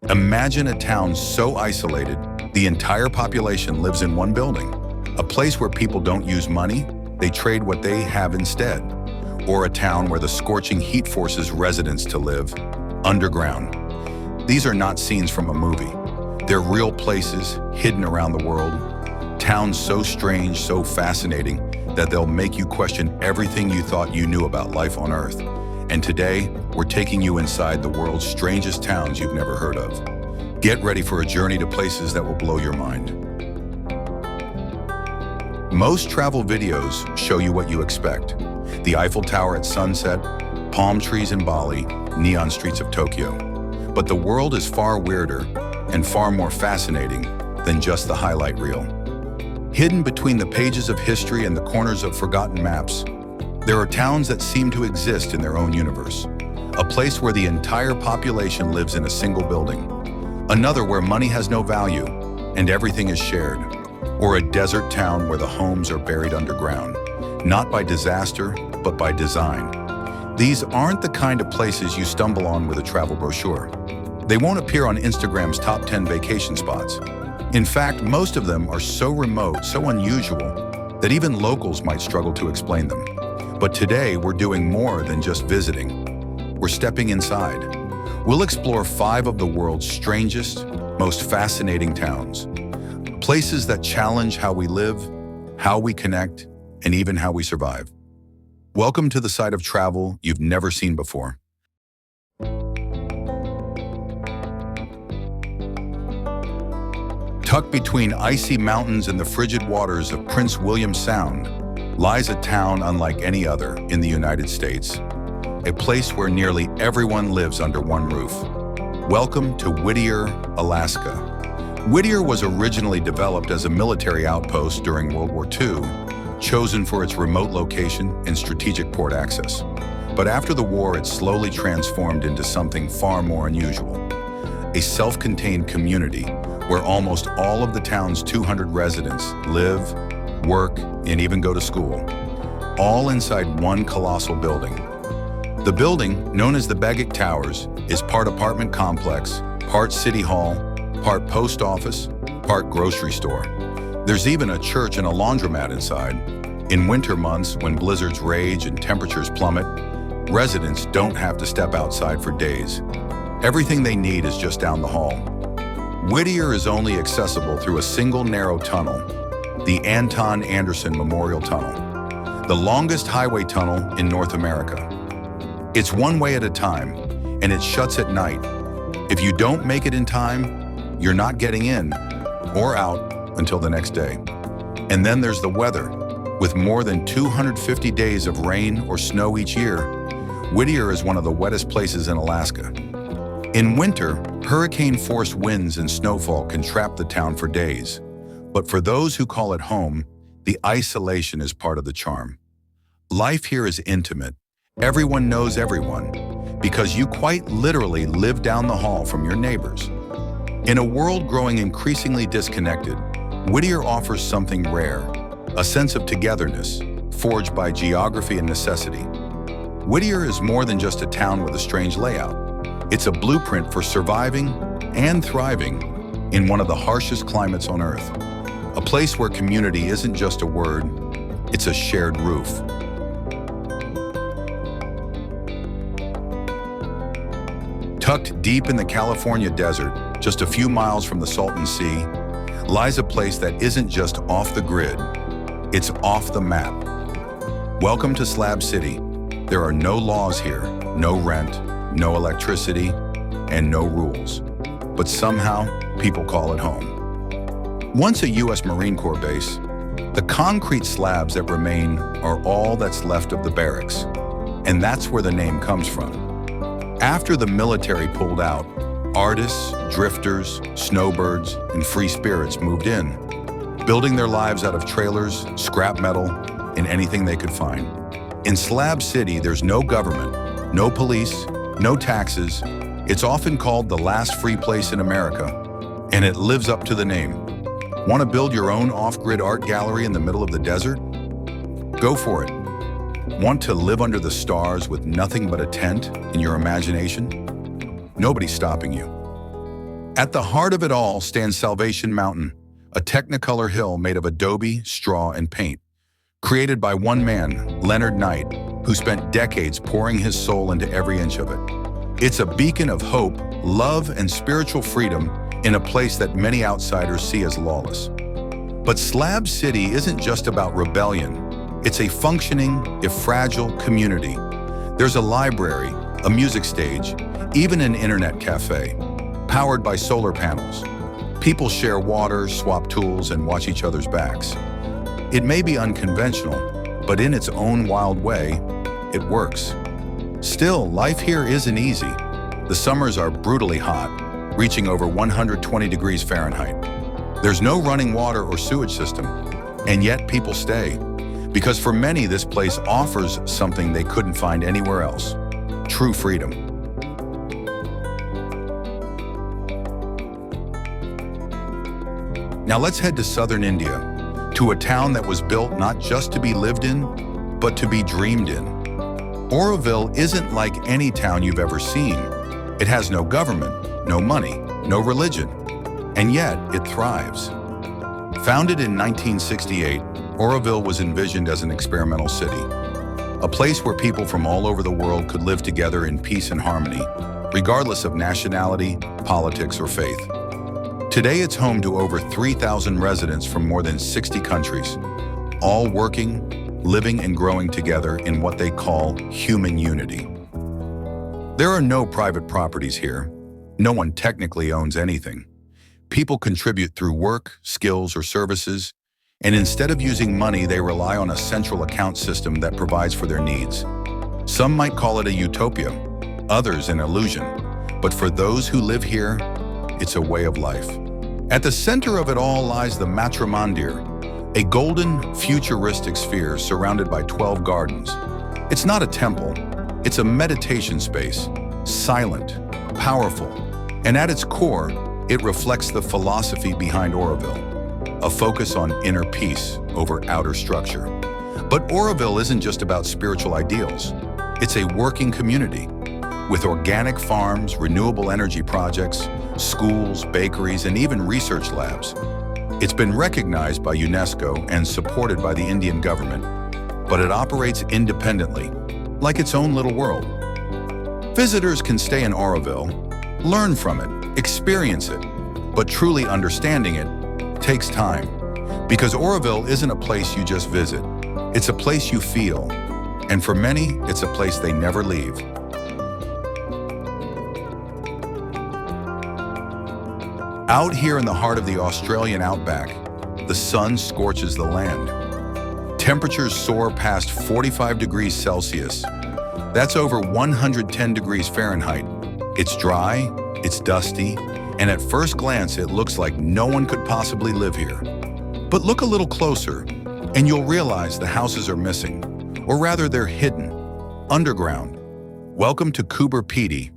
Imagine a town so isolated, the entire population lives in one building. A place where people don't use money, they trade what they have instead. Or a town where the scorching heat forces residents to live underground. These are not scenes from a movie. They're real places hidden around the world. Towns so strange, so fascinating, that they'll make you question everything you thought you knew about life on Earth. And today, we're taking you inside the world's strangest towns you've never heard of. Get ready for a journey to places that will blow your mind. Most travel videos show you what you expect. The Eiffel Tower at sunset, palm trees in Bali, neon streets of Tokyo. But the world is far weirder and far more fascinating than just the highlight reel. Hidden between the pages of history and the corners of forgotten maps, there are towns that seem to exist in their own universe. A place where the entire population lives in a single building. Another where money has no value and everything is shared. Or a desert town where the homes are buried underground, not by disaster, but by design. These aren't the kind of places you stumble on with a travel brochure. They won't appear on Instagram's top 10 vacation spots. In fact, most of them are so remote, so unusual, that even locals might struggle to explain them. But today, we're doing more than just visiting. We're stepping inside. We'll explore 5 of the world's strangest, most fascinating towns. Places that challenge how we live, how we connect, and even how we survive. Welcome to the side of travel you've never seen before. Tucked between icy mountains and the frigid waters of Prince William Sound lies a town unlike any other in the United States, a place where nearly everyone lives under one roof. Welcome to Whittier, Alaska. Whittier was originally developed as a military outpost during World War II, chosen for its remote location and strategic port access. But after the war, it slowly transformed into something far more unusual. A self-contained community where almost all of the town's 200 residents live, work, and even go to school, all inside one colossal building. The building, known as the Begik Towers, is part apartment complex, part city hall, part post office, part grocery store. There's even a church and a laundromat inside. In winter months, when blizzards rage and temperatures plummet, residents don't have to step outside for days. Everything they need is just down the hall. Whittier is only accessible through a single narrow tunnel, the Anton Anderson Memorial Tunnel, the longest highway tunnel in North America. It's one way at a time, and it shuts at night. If you don't make it in time, you're not getting in or out until the next day. And then there's the weather. With more than 250 days of rain or snow each year, Whittier is one of the wettest places in Alaska. In winter, hurricane-force winds and snowfall can trap the town for days. But for those who call it home, the isolation is part of the charm. Life here is intimate. Everyone knows everyone, because you quite literally live down the hall from your neighbors. In a world growing increasingly disconnected, Whittier offers something rare, a sense of togetherness, forged by geography and necessity. Whittier is more than just a town with a strange layout. It's a blueprint for surviving and thriving in one of the harshest climates on Earth. A place where community isn't just a word, it's a shared roof. Tucked deep in the California desert, just a few miles from the Salton Sea, lies a place that isn't just off the grid, it's off the map. Welcome to Slab City. There are no laws here, no rent, no electricity, and no rules. But somehow, people call it home. Once a U.S. Marine Corps base, the concrete slabs that remain are all that's left of the barracks, and that's where the name comes from. After the military pulled out, artists, drifters, snowbirds, and free spirits moved in, building their lives out of trailers, scrap metal, and anything they could find. In Slab City, there's no government, no police, no taxes. It's often called the last free place in America, and it lives up to the name. Want to build your own off-grid art gallery in the middle of the desert? Go for it. Want to live under the stars with nothing but a tent in your imagination? Nobody's stopping you. At the heart of it all stands Salvation Mountain, a technicolor hill made of adobe, straw, and paint, created by one man, Leonard Knight, who spent decades pouring his soul into every inch of it. It's a beacon of hope, love, and spiritual freedom in a place that many outsiders see as lawless. But Slab City isn't just about rebellion. It's a functioning, if fragile, community. There's a library, a music stage, even an internet cafe, powered by solar panels. People share water, swap tools, and watch each other's backs. It may be unconventional, but in its own wild way, it works. Still, life here isn't easy. The summers are brutally hot, reaching over 120 degrees Fahrenheit. There's no running water or sewage system, and yet people stay. Because for many, this place offers something they couldn't find anywhere else: true freedom. Now let's head to southern India, to a town that was built not just to be lived in, but to be dreamed in. Auroville isn't like any town you've ever seen. It has no government, no money, no religion, and yet it thrives. Founded in 1968, Auroville was envisioned as an experimental city, a place where people from all over the world could live together in peace and harmony, regardless of nationality, politics, or faith. Today, it's home to over 3,000 residents from more than 60 countries, all working, living, and growing together in what they call human unity. There are no private properties here. No one technically owns anything. People contribute through work, skills, or services, and instead of using money, they rely on a central account system that provides for their needs. Some might call it a utopia, others an illusion, but for those who live here, it's a way of life. At the center of it all lies the Mandir, a golden, futuristic sphere surrounded by 12 gardens. It's not a temple, it's a meditation space, silent, powerful, and at its core, it reflects the philosophy behind Auroville, a focus on inner peace over outer structure. But Auroville isn't just about spiritual ideals. It's a working community with organic farms, renewable energy projects, schools, bakeries, and even research labs. It's been recognized by UNESCO and supported by the Indian government, but it operates independently, like its own little world. Visitors can stay in Auroville, learn from it, experience it, but truly understanding it takes time, because Auroville isn't a place you just visit. It's a place you feel, and for many, it's a place they never leave. Out here in the heart of the Australian outback, the sun scorches the land. Temperatures soar past 45 degrees Celsius. That's over 110 degrees Fahrenheit. It's dry, it's dusty, and at first glance it looks like no one could possibly live here. But look a little closer, and you'll realize the houses are missing, or rather they're hidden, underground. Welcome to Coober, Pedy,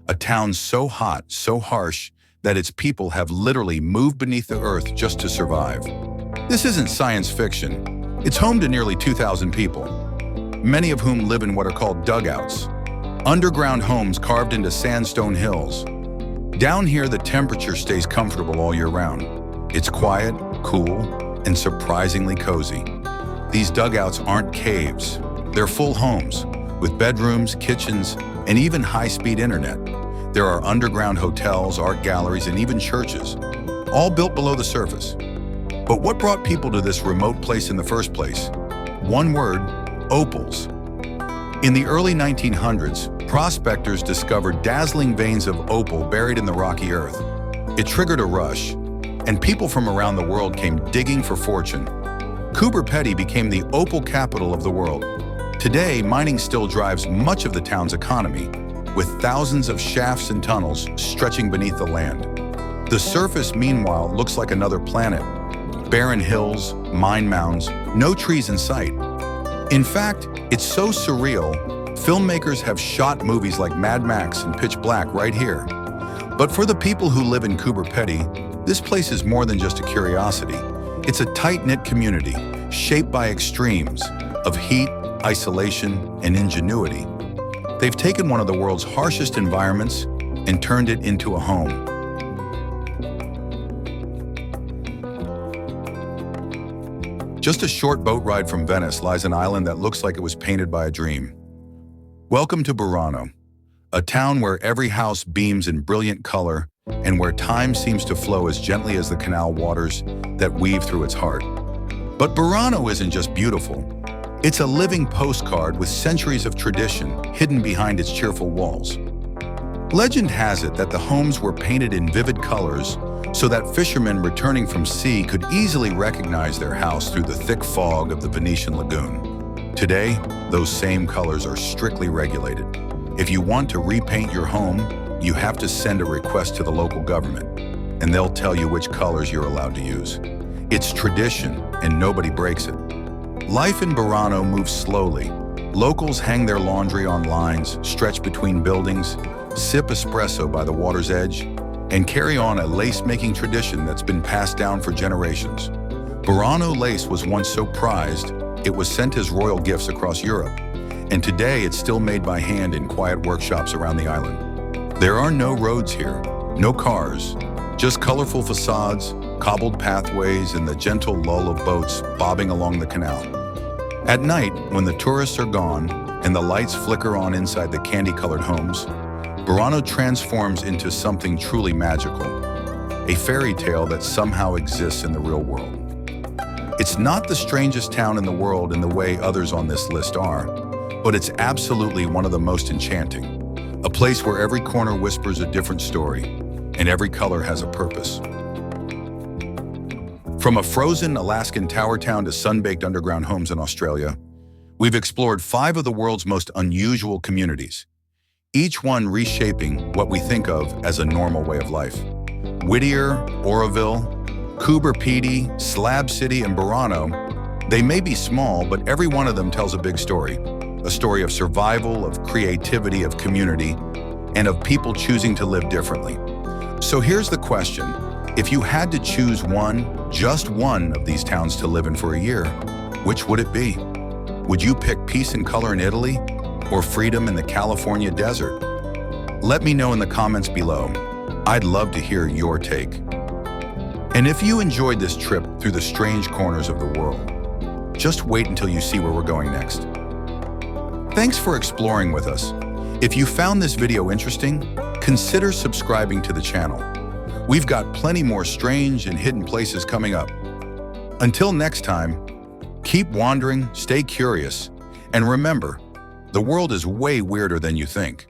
a town so hot, so harsh, that its people have literally moved beneath the earth just to survive. This isn't science fiction. It's home to nearly 2,000 people, many of whom live in what are called dugouts, underground homes carved into sandstone hills. Down here, the temperature stays comfortable all year round. It's quiet, cool, and surprisingly cozy. These dugouts aren't caves. They're full homes, with bedrooms, kitchens, and even high-speed internet. There are underground hotels, art galleries, and even churches, all built below the surface. But what brought people to this remote place in the first place? One word: opals. In the early 1900s, prospectors discovered dazzling veins of opal buried in the rocky earth. It triggered a rush, and people from around the world came digging for fortune. Coober, Pedy became the opal capital of the world. Today, mining still drives much of the town's economy, with thousands of shafts and tunnels stretching beneath the land. The surface, meanwhile, looks like another planet. Barren hills, mine mounds, no trees in sight. In fact, it's so surreal, filmmakers have shot movies like Mad Max and Pitch Black right here. But for the people who live in Coober, Pedy, this place is more than just a curiosity. It's a tight-knit community, shaped by extremes of heat, isolation, and ingenuity. They've taken one of the world's harshest environments and turned it into a home. Just a short boat ride from Venice lies an island that looks like it was painted by a dream. Welcome to Burano, a town where every house beams in brilliant color and where time seems to flow as gently as the canal waters that weave through its heart. But Burano isn't just beautiful. It's a living postcard with centuries of tradition hidden behind its cheerful walls. Legend has it that the homes were painted in vivid colors so that fishermen returning from sea could easily recognize their house through the thick fog of the Venetian lagoon. Today, those same colors are strictly regulated. If you want to repaint your home, you have to send a request to the local government, and they'll tell you which colors you're allowed to use. It's tradition, and nobody breaks it. Life in Burano moves slowly. Locals hang their laundry on lines, stretch between buildings, sip espresso by the water's edge, and carry on a lace-making tradition that's been passed down for generations. Burano lace was once so prized, it was sent as royal gifts across Europe, and today it's still made by hand in quiet workshops around the island. There are no roads here, no cars, just colorful facades, cobbled pathways, and the gentle lull of boats bobbing along the canal. At night, when the tourists are gone and the lights flicker on inside the candy-colored homes, Burano transforms into something truly magical, a fairy tale that somehow exists in the real world. It's not the strangest town in the world in the way others on this list are, but it's absolutely one of the most enchanting. A place where every corner whispers a different story, and every color has a purpose. From a frozen Alaskan tower town to sun-baked underground homes in Australia, we've explored 5 of the world's most unusual communities, each one reshaping what we think of as a normal way of life. Whittier, Auroville, Coober, Pedy, Slab City, and Burano, they may be small, but every one of them tells a big story. A story of survival, of creativity, of community, and of people choosing to live differently. So here's the question. If you had to choose one, just one of these towns to live in for a year, which would it be? Would you pick peace and color in Italy or freedom in the California desert? Let me know in the comments below. I'd love to hear your take. And if you enjoyed this trip through the strange corners of the world, just wait until you see where we're going next. Thanks for exploring with us. If you found this video interesting, consider subscribing to the channel. We've got plenty more strange and hidden places coming up. Until next time, keep wandering, stay curious, and remember, the world is way weirder than you think.